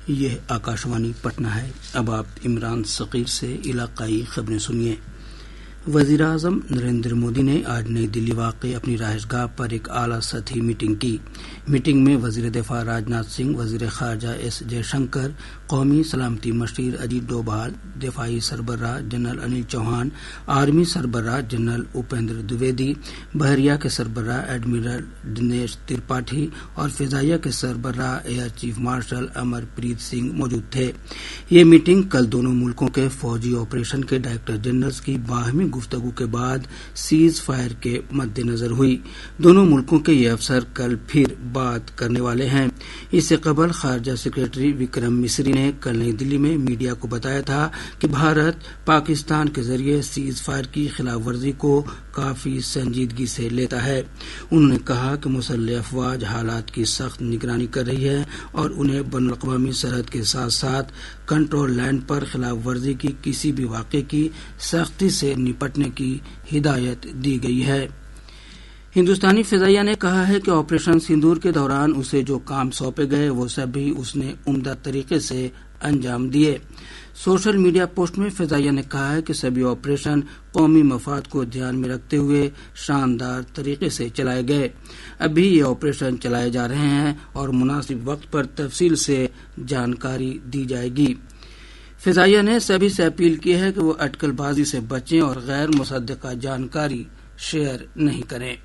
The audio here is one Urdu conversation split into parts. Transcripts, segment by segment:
یہ آکاشوانی پٹنہ ہے۔ اب آپ عمران ثقیف سے علاقائی خبریں سنیے۔ وزیر اعظم نریندر مودی نے آج نئی دلی واقع اپنی رہائش گاہ پر ایک اعلیٰ سطحی میٹنگ کی۔ میٹنگ میں وزیر دفاع راجناتھ سنگھ، وزیر خارجہ ایس جے شنکر، قومی سلامتی مشیر اجیت ڈوبھال، دفاعی سربراہ جنرل انل چوہان، آرمی سربراہ جنرل اپیندر دویدی، بحریہ کے سربراہ ایڈمرل دنیش ترپاٹھی اور فضائیہ کے سربراہ ایئر چیف مارشل امر پریت سنگھ موجود تھے۔ یہ میٹنگ کل دونوں ملکوں کے فوجی آپریشن کے ڈائریکٹر جنرلز کی باہمی گفتگو کے بعد سیز فائر کے مد نظر ہوئی۔ دونوں ملکوں کے یہ افسر کل پھر بات کرنے والے ہیں۔ اس سے قبل خارجہ سیکرٹری وکرم مسری نے کل نئی دلی میں میڈیا کو بتایا تھا کہ بھارت پاکستان کے ذریعے سیز فائر کی خلاف ورزی کو کافی سنجیدگی سے لیتا ہے۔ انہوں نے کہا کہ مسلح افواج حالات کی سخت نگرانی کر رہی ہے اور انہیں بین الاقوامی سرحد کے ساتھ ساتھ کنٹرول لائن پر خلاف ورزی کی کسی بھی واقعے کی سختی سے نپٹنے کی ہدایت دی گئی ہے۔ ہندوستانی فضائیہ نے کہا ہے کہ آپریشن سندور کے دوران اسے جو کام سونپے گئے وہ سبھی اس نے عمدہ طریقے سے انجام دیے۔ سوشل میڈیا پوسٹ میں فضائیہ نے کہا ہے کہ سبھی آپریشن قومی مفاد کو دھیان میں رکھتے ہوئے شاندار طریقے سے چلائے گئے۔ ابھی یہ آپریشن چلائے جا رہے ہیں اور مناسب وقت پر تفصیل سے جانکاری دی جائے گی۔ فضائیہ نے سبھی سے اپیل کی ہے کہ وہ اٹکل بازی سے بچیں اور غیر مصدقہ جانکاری شیئر نہیں کریں۔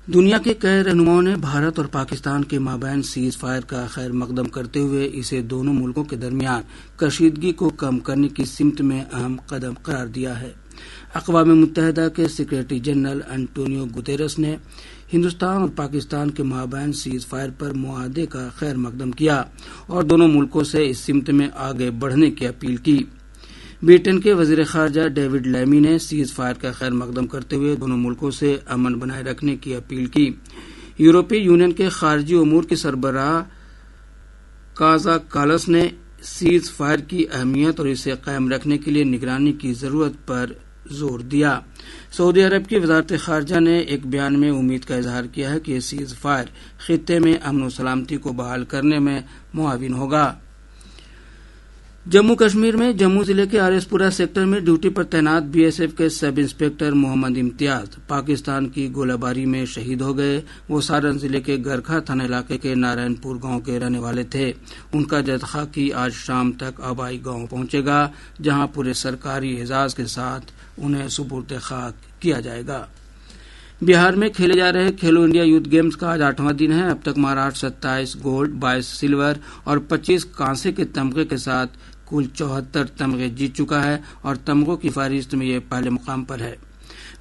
دنیا کے کئی رہنماؤں نے بھارت اور پاکستان کے مابین سیز فائر کا خیر مقدم کرتے ہوئے اسے دونوں ملکوں کے درمیان کشیدگی کو کم کرنے کی سمت میں اہم قدم قرار دیا ہے۔ اقوام متحدہ کے سیکرٹری جنرل انٹونیو گوتیرس نے ہندوستان اور پاکستان کے مابین سیز فائر پر معاہدے کا خیر مقدم کیا اور دونوں ملکوں سے اس سمت میں آگے بڑھنے کی اپیل کی۔ برٹن کے وزیر خارجہ ڈیوڈ لیمی نے سیز فائر کا خیر مقدم کرتے ہوئے دونوں ملکوں سے امن بنائے رکھنے کی اپیل کی۔ یورپی یونین کے خارجی امور کے سربراہ کازا کالس نے سیز فائر کی اہمیت اور اسے قائم رکھنے کے لیے نگرانی کی ضرورت پر زور دیا۔ سعودی عرب کی وزارت خارجہ نے ایک بیان میں امید کا اظہار کیا ہے کہ یہ سیز فائر خطے میں امن و سلامتی کو بحال کرنے میں معاون ہوگا۔ جموں کشمیر میں جموں ضلع کے آر ایس پورہ سیکٹر میں ڈیوٹی پر تعینات بی ایس ایف کے سب انسپکٹر محمد امتیاز پاکستان کی گولہ باری میں شہید ہو گئے۔ وہ سارن ضلع کے گرکھا تھانہ علاقے کے نارائن پور گاؤں کے رہنے والے تھے۔ ان کا جسد خاکی آج شام تک آبائی گاؤں پہنچے گا، جہاں پورے سرکاری اعزاز کے ساتھ انہیں سپرد خاک کیا جائے گا۔ بہار میں کھیلے جا رہے کھیلو انڈیا یوتھ گیمز کا آج 8واں دن ہے۔ اب تک مہاراشٹر 27 گولڈ، 22 سلور اور 25 کانسے کے تمغے کے ساتھ کل 74 تمغے جیت چکا ہے اور تمغوں کی فہرست میں یہ پہلے مقام پر ہے۔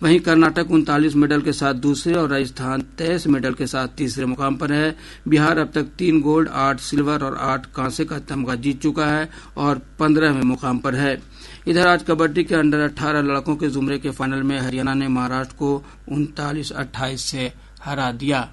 وہیں کرناٹک 39 میڈل کے ساتھ دوسرے اور راجستھان 23 میڈل کے ساتھ تیسرے مقام پر ہے۔ بہار اب تک 3 گولڈ، 8 سلور اور 8 کانسے کا تمغہ جیت چکا ہے اور 15ویں مقام پر ہے۔ ادھر آج کبڈی کے انڈر 18 لڑکوں کے زمرے کے فائنل میں ہریانہ نے مہاراشٹر کو 39-28 سے ہرا دیا۔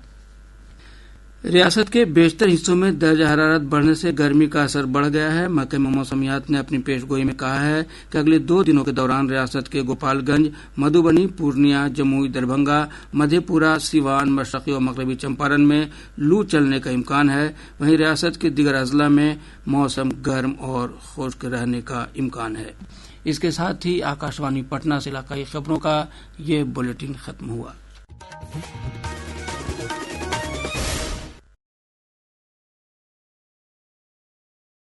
ریاست کے بیشتر حصوں میں درجہ حرارت بڑھنے سے گرمی کا اثر بڑھ گیا ہے۔ محکمہ موسمیات نے اپنی پیش گوئی میں کہا ہے کہ اگلے 2 دنوں کے دوران ریاست کے گوپال گنج، مدھوبنی، پورنیا، جموئی، دربھنگا، مدھے پورہ، سیوان، مشرقی اور مغربی چمپارن میں لو چلنے کا امکان ہے۔ وہیں ریاست کے دیگر اضلاع میں موسم گرم اور خشک رہنے کا امکان ہے۔ اس کے ساتھ ہی آکاشوانی پٹنہ سے علاقائی خبروں کا یہ بلیٹن ختم ہوا۔